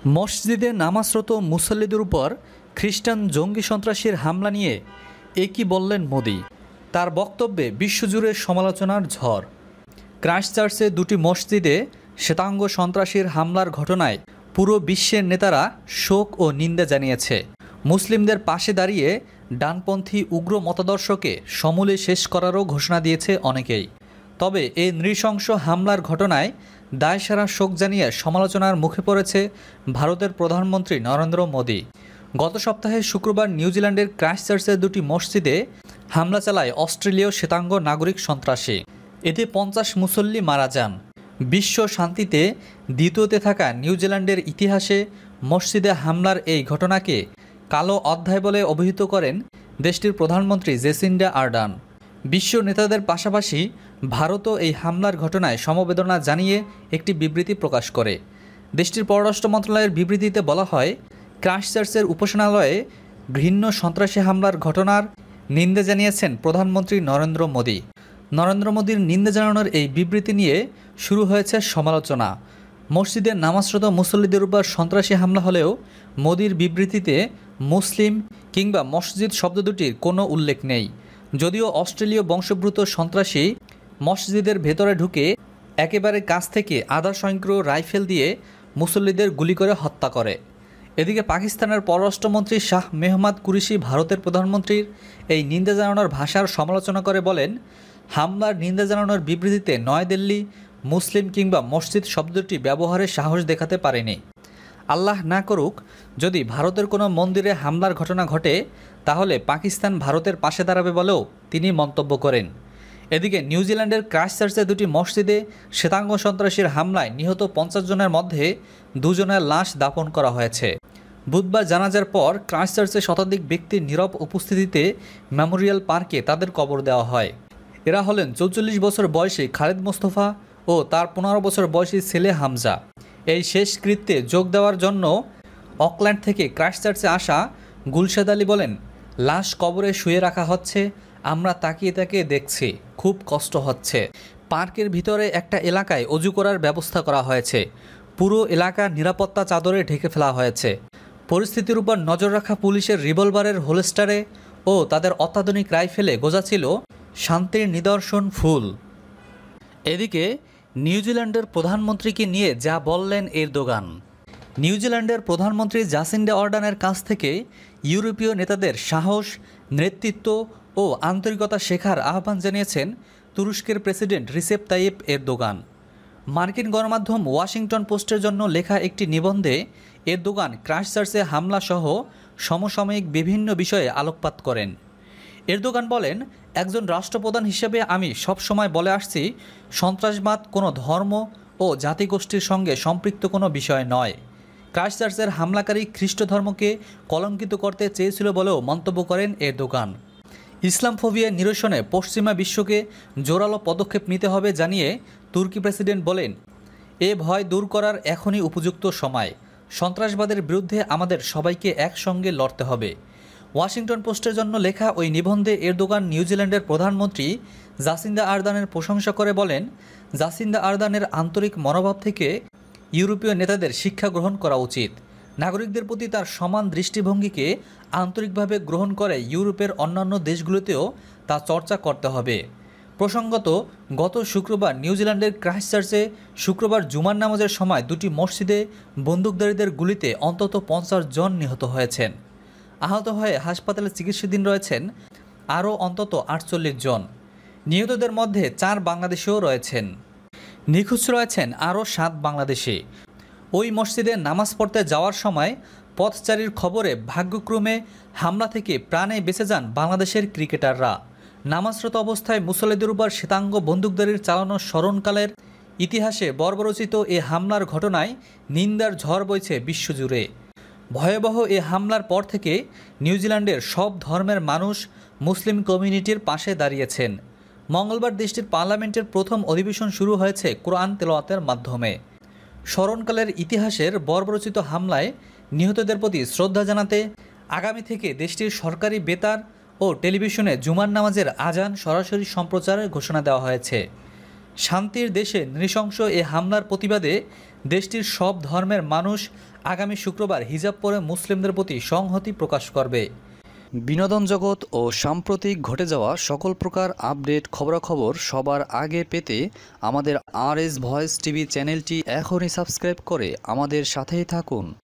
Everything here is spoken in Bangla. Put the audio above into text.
মসজিদে নামাজরত মুসল্লিদের উপর খ্রিস্টান জঙ্গি সন্ত্রাসীর হামলা নিয়ে একই বললেন মোদি। তার বক্তব্যে বিশ্বজুড়ে সমালোচনার ঝড়। ক্রাইস্টচার্চে দুটি মসজিদে শ্বেতাঙ্গ সন্ত্রাসীর হামলার ঘটনায় পুরো বিশ্বের নেতারা শোক ও নিন্দা জানিয়েছে। মুসলিমদের পাশে দাঁড়িয়ে ডানপন্থী উগ্র মতাদর্শকে সমূলে শেষ করারও ঘোষণা দিয়েছে অনেকেই। তবে এই নৃশংস হামলার ঘটনায় দায়সারা শোক জানিয়ে সমালোচনার মুখে পড়েছে ভারতের প্রধানমন্ত্রী নরেন্দ্র মোদি। গত সপ্তাহে শুক্রবার নিউজিল্যান্ডের ক্রাইস্টচার্চের দুটি মসজিদে হামলা চালায় অস্ট্রেলীয় শ্বেতাঙ্গ নাগরিক সন্ত্রাসী। এতে 50 মুসল্লি মারা যান। বিশ্ব শান্তিতে দ্বিতীয়তে থাকা নিউজিল্যান্ডের ইতিহাসে মসজিদে হামলার এই ঘটনাকে কালো অধ্যায় বলে অভিহিত করেন দেশটির প্রধানমন্ত্রী জেসিন্ডা আর্ডার্ন। বিশ্ব নেতাদের পাশাপাশি ভারতও এই হামলার ঘটনায় সমবেদনা জানিয়ে একটি বিবৃতি প্রকাশ করে। দেশটির পররাষ্ট্র মন্ত্রণালয়ের বিবৃতিতে বলা হয়, ক্রাইস্টচার্চের উপাসনালয়ে ঘৃণ্য সন্ত্রাসী হামলার ঘটনার নিন্দা জানিয়েছেন প্রধানমন্ত্রী নরেন্দ্র মোদি। নরেন্দ্র মোদির নিন্দা জানানোর এই বিবৃতি নিয়ে শুরু হয়েছে সমালোচনা। মসজিদে নামাজরত মুসল্লিদের উপর সন্ত্রাসী হামলা হলেও মোদির বিবৃতিতে মুসলিম কিংবা মসজিদ শব্দ দুটির কোনো উল্লেখ নেই। যদিও অস্ট্রেলীয় বংশোদ্ভূত সন্ত্রাসী মসজিদের ভেতরে ঢুকে একেবারে কাছ থেকে আধা স্বয়ংক্রিয় রাইফেল দিয়ে মুসল্লিদের গুলি করে হত্যা করে। এদিকে পাকিস্তানের পররাষ্ট্রমন্ত্রী শাহ মেহমাদ কুরেশি ভারতের প্রধানমন্ত্রীর এই নিন্দা জানানোর ভাষার সমালোচনা করে বলেন, হামলার নিন্দা জানানোর বিবৃতিতে নয়াদিল্লি মুসলিম কিংবা মসজিদ শব্দটি ব্যবহারের সাহস দেখাতে পারেনি। আল্লাহ না করুক, যদি ভারতের কোনো মন্দিরে হামলার ঘটনা ঘটে তাহলে পাকিস্তান ভারতের পাশে দাঁড়াবে বলেও তিনি মন্তব্য করেন। এদিকে নিউজিল্যান্ডের ক্রাইস্টচার্চে দুটি মসজিদে শ্বেতাঙ্গ সন্ত্রাসীর হামলায় নিহত 50 জনের মধ্যে 2 জনের লাশ দাফন করা হয়েছে। বুধবার জানাজার পর ক্রাইস্টচার্চে শতাধিক ব্যক্তির নীরব উপস্থিতিতে মেমোরিয়াল পার্কে তাদের কবর দেওয়া হয়। এরা হলেন 44 বছর বয়সী খালেদ মোস্তফা ও তার 15 বছর বয়সী ছেলে হামজা। এই শেষ কৃত্যে যোগ দেওয়ার জন্য অকল্যান্ড থেকে ক্রাইস্টচার্চে আসা গুলশাদ আলী বলেন, লাশ কবরে শুয়ে রাখা হচ্ছে, আমরা তাকিয়ে তাকিয়ে দেখছি, খুব কষ্ট হচ্ছে। পার্কের ভিতরে একটা এলাকায় অজু করার ব্যবস্থা করা হয়েছে। পুরো এলাকা নিরাপত্তা চাদরে ঢেকে ফেলা হয়েছে। পরিস্থিতির উপর নজর রাখা পুলিশের রিভলভারের হোলস্টারে ও তাদের অত্যাধুনিক রাইফেলে গোজা ছিল শান্তির নিদর্শন ফুল। এদিকে নিউজিল্যান্ডের প্রধানমন্ত্রীকে নিয়ে যা বললেন এরদোগান। নিউজিল্যান্ডের প্রধানমন্ত্রী জাসিন্ডা আর্ডার্নের কাছ থেকে ইউরোপীয় নেতাদের সাহস, নেতৃত্ব ও আন্তরিকতা শেখার আহ্বান জানিয়েছেন তুরস্কের প্রেসিডেন্ট রিসেপ তাইয়েপ এরদোগান। মার্কিন গণমাধ্যম ওয়াশিংটন পোস্টের জন্য লেখা একটি নিবন্ধে এরদোগান ক্রাইস্টচার্চে হামলা সহ সমসাময়িক বিভিন্ন বিষয়ে আলোকপাত করেন। এরদোগান বলেন, একজন রাষ্ট্রপ্রধান হিসেবে আমি সবসময় বলে আসছি, সন্ত্রাসবাদ কোনো ধর্ম ও জাতিগোষ্ঠীর সঙ্গে সম্পৃক্ত কোনো বিষয় নয়। ক্রাইস্টচার্চের হামলাকারী খ্রিস্ট ধর্মকে কলঙ্কিত করতে চেয়েছিল বলেও মন্তব্য করেন এরদোগান। ইসলামফোবিয়া নিরসনে পশ্চিমা বিশ্বকে জোরালো পদক্ষেপ নিতে হবে জানিয়ে তুর্কি প্রেসিডেন্ট বলেন, এ ভয় দূর করার এখনই উপযুক্ত সময়। সন্ত্রাসবাদের বিরুদ্ধে আমাদের সবাইকে একসঙ্গে লড়তে হবে। ওয়াশিংটন পোস্টের জন্য লেখা ওই নিবন্ধে এরদোগান নিউজিল্যান্ডের প্রধানমন্ত্রী জাসিন্ডা আর্দার্নের প্রশংসা করে বলেন, জাসিন্ডা আর্দার্নের আন্তরিক মনোভাব থেকে ইউরোপীয় নেতাদের শিক্ষা গ্রহণ করা উচিত। নাগরিকদের প্রতি তার সমান দৃষ্টিভঙ্গিকে আন্তরিকভাবে গ্রহণ করে ইউরোপের অন্যান্য দেশগুলোতেও তা চর্চা করতে হবে। প্রসঙ্গত, গত শুক্রবার নিউজিল্যান্ডের ক্রাইস্টচার্চে শুক্রবার জুমার নামাজের সময় দুটি মসজিদে বন্দুকধারীদের গুলিতে অন্তত 50 জন নিহত হয়েছেন। আহত হয়ে হাসপাতালে চিকিৎসাধীন রয়েছেন আরও অন্তত 48 জন। নিহতদের মধ্যে 4 বাংলাদেশিও রয়েছেন। নিখোঁজ রয়েছেন আরও 7 বাংলাদেশি। ওই মসজিদে নামাজ পড়তে যাওয়ার সময় পথচারীর খবরে ভাগ্যক্রমে হামলা থেকে প্রাণে বেঁচে যান বাংলাদেশের ক্রিকেটাররা। নামাজরত অবস্থায় মুসল্লিদের উপর শ্বেতাঙ্গ বন্দুকধারীর চালানো স্মরণকালের ইতিহাসে বর্বরচিত এ হামলার ঘটনায় নিন্দার ঝড় বইছে বিশ্বজুড়ে। ভয়াবহ এ হামলার পর থেকে নিউজিল্যান্ডের সব ধর্মের মানুষ মুসলিম কমিউনিটির পাশে দাঁড়িয়েছেন। মঙ্গলবার দেশটির পার্লামেন্টের প্রথম অধিবেশন শুরু হয়েছে কোরআন তেলাওয়াতের মাধ্যমে। স্মরণকালের ইতিহাসের বর্বরচিত হামলায় নিহতদের প্রতি শ্রদ্ধা জানাতে আগামী থেকে দেশটির সরকারি বেতার ও টেলিভিশনে জুমার নামাজের আজান সরাসরি সম্প্রচারের ঘোষণা দেওয়া হয়েছে। শান্তির দেশে নৃশংস এ হামলার প্রতিবাদে দেশটির সব ধর্মের মানুষ আগামী শুক্রবার হিজাব পরে মুসলিমদের প্রতি সংহতি প্রকাশ করবে। বিনোদন জগৎ ও সাম্প্রতিক ঘটে যাওয়া সকল প্রকার আপডেট খবরাখবর সবার আগে পেতে আমাদের RS ভয়েস টিভি চ্যানেলটি এখনই সাবস্ক্রাইব করে আমাদের সাথেই থাকুন।